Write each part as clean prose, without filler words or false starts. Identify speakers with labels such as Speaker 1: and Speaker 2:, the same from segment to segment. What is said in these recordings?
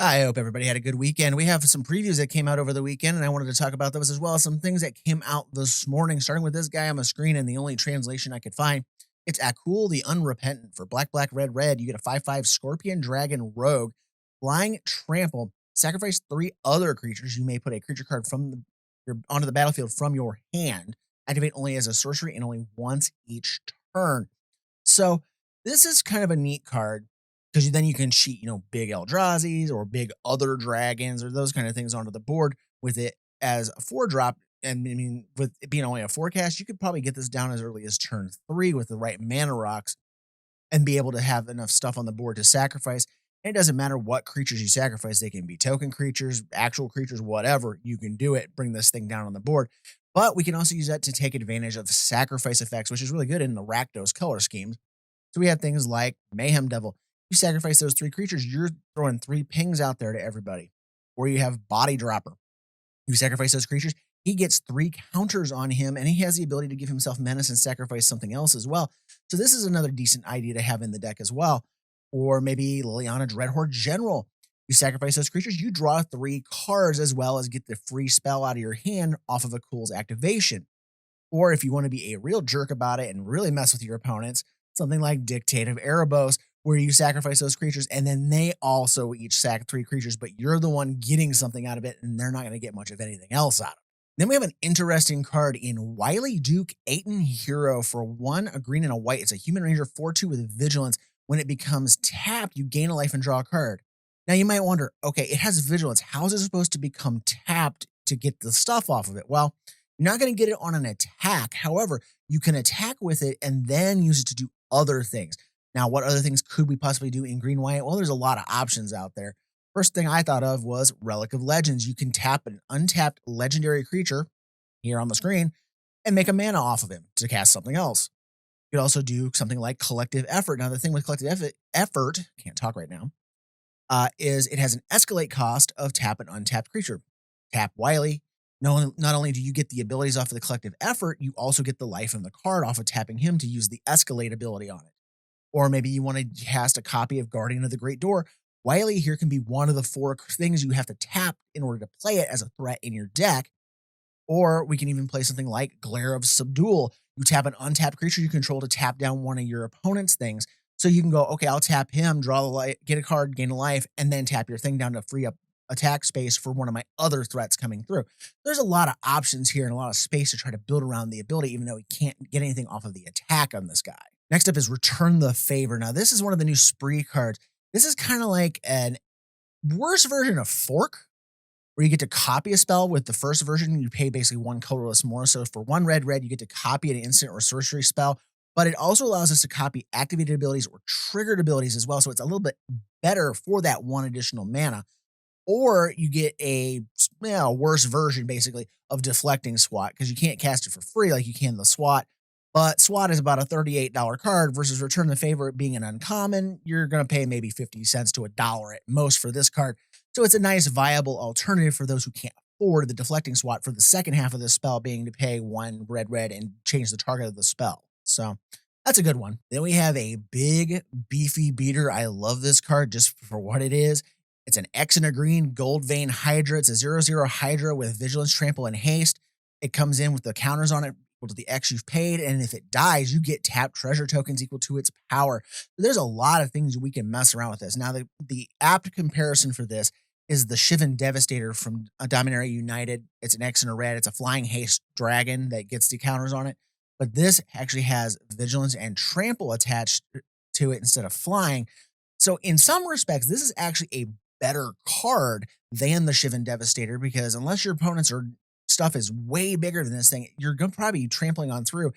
Speaker 1: I hope everybody had a good weekend. We have some previews that came out over the weekend, and I wanted to talk about those as well as some things that came out this morning, starting with this guy on the screen and the only translation I could find. It's Akul the Unrepentant. For black, black, red, red, you get a 5/5 Scorpion Dragon Rogue, Flying Trample. Sacrifice three other creatures. You may put a creature card onto the battlefield from your hand. Activate only as a sorcery and only once each turn. So this is kind of a neat card because then you can cheat, big Eldrazi's or big other dragons or those kind of things onto the board with it as a 4-drop. And I mean, with it being only a forecast, you could probably get this down as early as turn 3 with the right mana rocks and be able to have enough stuff on the board to sacrifice. And it doesn't matter what creatures you sacrifice. They can be token creatures, actual creatures, whatever. You can do it, bring this thing down on the board. But we can also use that to take advantage of sacrifice effects, which is really good in the Rakdos color schemes. So we have things like Mayhem Devil. You sacrifice those 3 creatures, you're throwing 3 pings out there to everybody. Or you have Body Dropper. You sacrifice those creatures, he gets 3 counters on him, and he has the ability to give himself menace and sacrifice something else as well. So this is another decent idea to have in the deck as well. Or maybe Liliana Dreadhorde General. You sacrifice those creatures, you draw 3 cards as well as get the free spell out of your hand off of Akul's activation. Or if you want to be a real jerk about it and really mess with your opponents, something like Dictate of Erebos, where you sacrifice those creatures and then they also each sack 3 creatures, but you're the one getting something out of it and they're not going to get much of anything else out of it. Then we have an interesting card in Wily Duke Aten Hero. For 1, a green and a white. It's a human ranger 4/2 with vigilance. When it becomes tapped, you gain a life and draw a card. Now you might wonder, okay, it has vigilance. How is it supposed to become tapped to get the stuff off of it? Well, you're not going to get it on an attack. However, you can attack with it and then use it to do other things. Now, what other things could we possibly do in green white? Well, there's a lot of options out there. First thing I thought of was Relic of Legends. You can tap an untapped legendary creature here on the screen and make a mana off of him to cast something else. You could also do something like Collective Effort. Now, the thing with Collective Effort, can't talk right now, is it has an escalate cost of tap an untapped creature. Tap Wily. Not only do you get the abilities off of the Collective Effort, you also get the life in the card off of tapping him to use the escalate ability on it. Or maybe you want to cast a copy of Guardian of the Great Door. Wily here can be one of the 4 things you have to tap in order to play it as a threat in your deck. Or we can even play something like Glare of Subdual. You tap an untapped creature you control to tap down one of your opponent's things. So you can go, okay, I'll tap him, draw the life, get a card, gain a life, and then tap your thing down to free up attack space for one of my other threats coming through. There's a lot of options here and a lot of space to try to build around the ability, even though we can't get anything off of the attack on this guy. Next up is Return the Favor. Now, this is one of the new spree cards. This is kind of like an worse version of Fork, where you get to copy a spell. With the first version, you pay basically 1 colorless more. So for 1 red, you get to copy an instant or sorcery spell, but it also allows us to copy activated abilities or triggered abilities as well. So it's a little bit better for that 1 additional mana. Or you get a worse version, basically, of Deflecting Swat, because you can't cast it for free like you can the SWAT. But SWAT is about a $38 card versus Return the Favor being an uncommon. You're going to pay maybe 50 cents to $1 at most for this card. So it's a nice, viable alternative for those who can't afford the Deflecting Swat for the second half of the spell being to pay 1 red and change the target of the spell. So that's a good one. Then we have a big, beefy beater. I love this card just for what it is. It's an X and a green Gold Vein Hydra. It's a 0/0 Hydra with Vigilance, Trample, and Haste. It comes in with the counters on it equal to the X you've paid, and if it dies, you get tapped treasure tokens equal to its power. So there's a lot of things we can mess around with this. Now, the apt comparison for this is the Shivan Devastator from Dominaria United. It's an X and a red. It's a flying haste dragon that gets the counters on it. But this actually has Vigilance and Trample attached to it instead of flying. So in some respects, this is actually a better card than the Shivan Devastator, because unless your opponents are stuff is way bigger than this thing, you're going to probably be trampling on through.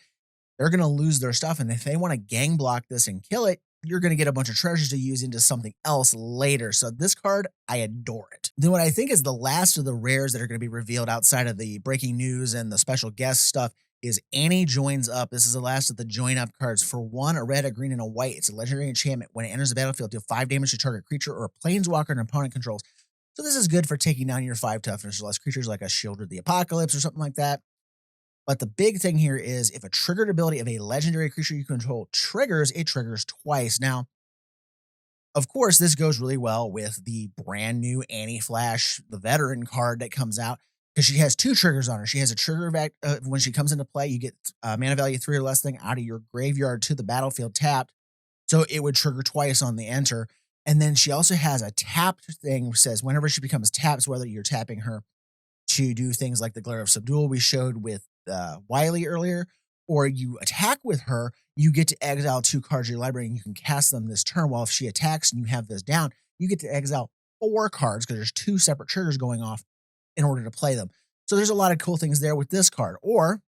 Speaker 1: They're going to lose their stuff. And if they want to gang block this and kill it, you're going to get a bunch of treasures to use into something else later. So this card, I adore it. Then what I think is the last of the rares that are going to be revealed outside of the breaking news and the special guest stuff is Annie Joins Up. This is the last of the Join Up cards. For 1, a red, a green, and a white. It's a legendary enchantment. When it enters the battlefield, deal 5 damage to target creature or a planeswalker an opponent controls. So this is good for taking down your 5 toughness or less creatures like a Shield of the Apocalypse or something like that. But the big thing here is if a triggered ability of a legendary creature you control triggers, it triggers twice. Now, Of course, this goes really well with the brand new Anti-Flash, the veteran card that comes out because she has two triggers on her. She has a trigger when she comes into play, you get mana value 3 or less thing out of your graveyard to the battlefield tapped. So it would trigger twice on the enter. And then she also has a tapped thing which says whenever she becomes tapped, whether you're tapping her to do things like the Glare of Subdual we showed with Wily earlier, or you attack with her, you get to exile 2 cards of your library and you can cast them this turn. While if she attacks and you have this down, you get to exile 4 cards because there's 2 separate triggers going off in order to play them. So there's a lot of cool things there with this card. Or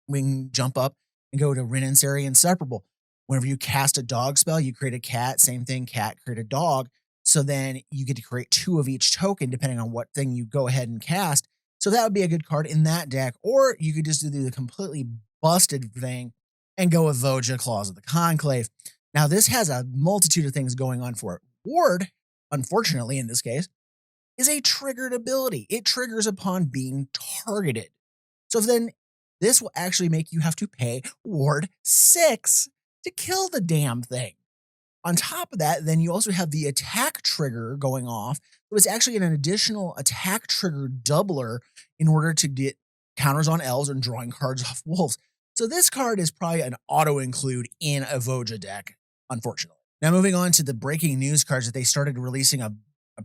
Speaker 1: we can jump up and go to Renansary Inseparable. Whenever you cast a dog spell, you create a cat, same thing, cat, create a dog. So then you get to create 2 of each token depending on what thing you go ahead and cast. So that would be a good card in that deck. Or you could just do the completely busted thing and go with Voja, Claws of the Conclave. Now, this has a multitude of things going on for it. Ward, unfortunately in this case, is a triggered ability. It triggers upon being targeted. So then this will actually make you have to pay Ward 6 to kill the damn thing. On top of that, then you also have the attack trigger going off. It was actually an additional attack trigger doubler in order to get counters on elves and drawing cards off wolves. So this card is probably an auto include in a Voja deck, unfortunately. Now moving on to the breaking news cards that they started releasing a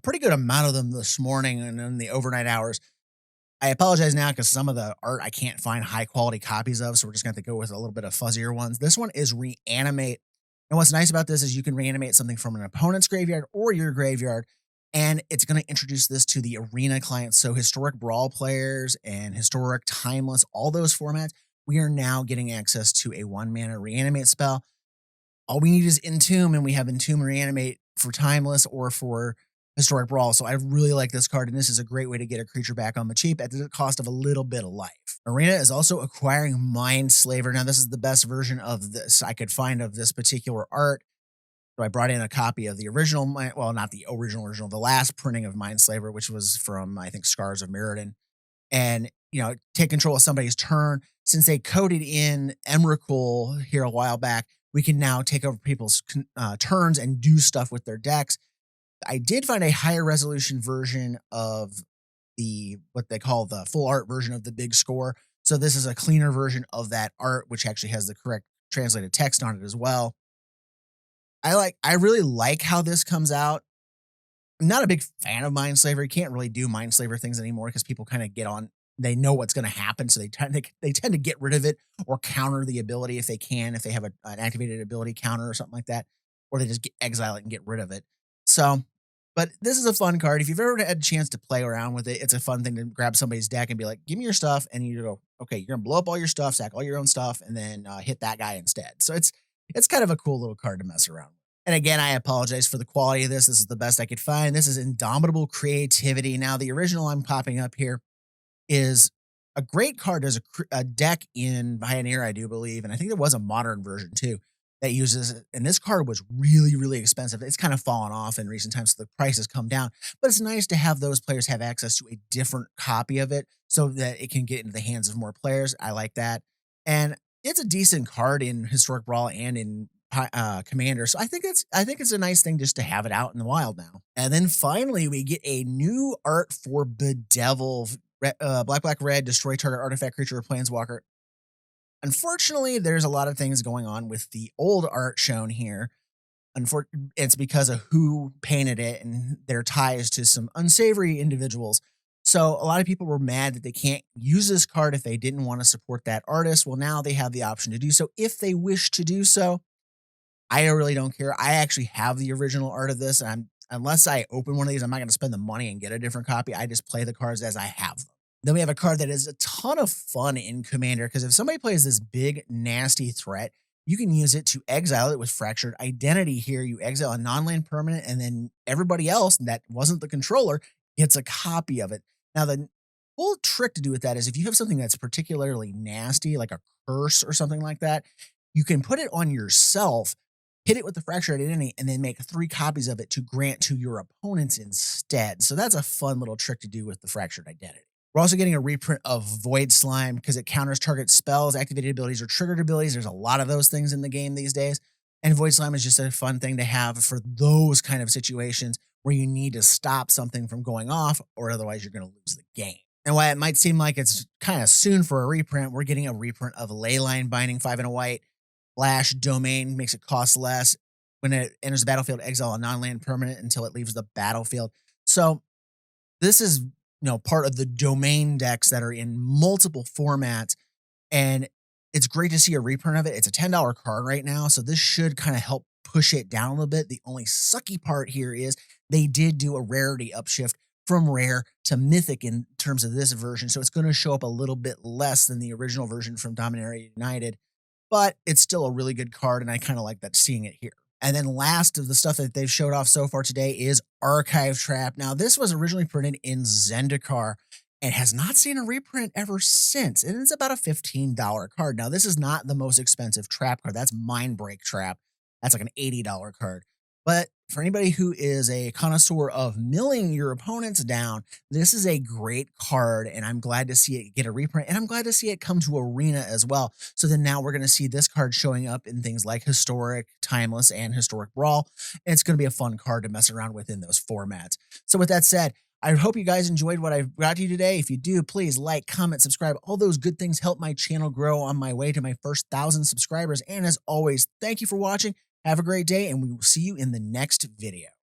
Speaker 1: pretty good amount of them this morning and in the overnight hours. I apologize now because some of the art I can't find high quality copies of, so we're just going to have to go with a little bit of fuzzier ones. This one is Reanimate. And what's nice about this is you can reanimate something from an opponent's graveyard or your graveyard, and it's going to introduce this to the arena clients. So historic Brawl players and historic Timeless, all those formats, we are now getting access to a 1-mana reanimate spell. All we need is Entomb, and we have Entomb Reanimate for Timeless or for Historic Brawl. So I really like this card, and this is a great way to get a creature back on the cheap at the cost of a little bit of life. Arena is also acquiring Mindslaver. Now, this is the best version of this I could find of this particular art. So I brought in a copy of the original, well, not the original, the last printing of Mindslaver, which was from, I think, Scars of Mirrodin. And, take control of somebody's turn. Since they coded in Emrakul here a while back, we can now take over people's turns and do stuff with their decks. I did find a higher resolution version of what they call the full art version of the big score. So this is a cleaner version of that art, which actually has the correct translated text on it as well. I really like how this comes out. I'm not a big fan of Mindslaver. You can't really do Mindslaver things anymore because people kind of get on, they know what's going to happen. So they tend to get rid of it or counter the ability if they can, if they have an activated ability counter or something like that, or they just exile it and get rid of it. So, but this is a fun card. If you've ever had a chance to play around with it, it's a fun thing to grab somebody's deck and be like, give me your stuff. And you go, okay, you're going to blow up all your stuff, sack all your own stuff, and then hit that guy instead. So it's kind of a cool little card to mess around with. And again, I apologize for the quality of this. This is the best I could find. This is Indomitable Creativity. Now, the original I'm popping up here is a great card. There's a deck in Pioneer, I do believe, and I think there was a modern version too that uses it. And this card was really, really expensive. It's kind of fallen off in recent times, so the price has come down. But it's nice to have those players have access to a different copy of it so that it can get into the hands of more players. I like that. And it's a decent card in Historic Brawl and in Commander. So I think it's a nice thing just to have it out in the wild now. And then finally, we get a new art for Bedevil. Black, red, destroy target artifact, creature, or planeswalker. Unfortunately, there's a lot of things going on with the old art shown here. It's because of who painted it and their ties to some unsavory individuals. So a lot of people were mad that they can't use this card if they didn't want to support that artist. Well, now they have the option to do so if they wish to do so. I really don't care. I actually have the original art of this, and unless I open one of these, I'm not going to spend the money and get a different copy. I just play the cards as I have them. Then we have a card that is a ton of fun in Commander, because if somebody plays this big, nasty threat, you can use it to exile it with Fractured Identity here. You exile a non-land permanent, and then everybody else that wasn't the controller gets a copy of it. Now, the whole trick to do with that is if you have something that's particularly nasty, like a curse or something like that, you can put it on yourself, hit it with the Fractured Identity, and then make 3 copies of it to grant to your opponents instead. So that's a fun little trick to do with the Fractured Identity. We're also getting a reprint of Void Slime because it counters target spells, activated abilities, or triggered abilities. There's a lot of those things in the game these days. And Void Slam is just a fun thing to have for those kind of situations where you need to stop something from going off, or otherwise you're going to lose the game. And while it might seem like it's kind of soon for a reprint, we're getting a reprint of Leyline Binding 5 and a white. Flash domain makes it cost less. When it enters the battlefield, exile a non-land permanent until it leaves the battlefield. So this is, part of the domain decks that are in multiple formats, and it's great to see a reprint of it. It's a $10 card right now, so this should kind of help push it down a little bit. The only sucky part here is they did do a rarity upshift from rare to mythic in terms of this version, so it's going to show up a little bit less than the original version from Dominaria United, but it's still a really good card, and I kind of like that seeing it here. And then last of the stuff that they've showed off so far today is Archive Trap. Now, this was originally printed in Zendikar and has not seen a reprint ever since. And it's about a $15 card. Now, this is not the most expensive trap card. That's Mindbreak Trap. That's like an $80 card. But for anybody who is a connoisseur of milling your opponents down, this is a great card, and I'm glad to see it get a reprint, and I'm glad to see it come to Arena as well. So then now we're going to see this card showing up in things like Historic, Timeless, and Historic Brawl, and it's going to be a fun card to mess around with in those formats. So with that said, I hope you guys enjoyed what I've brought to you today. If you do, please like, comment, subscribe. All those good things help my channel grow on my way to my first 1,000 subscribers. And as always, thank you for watching. Have a great day, and we will see you in the next video.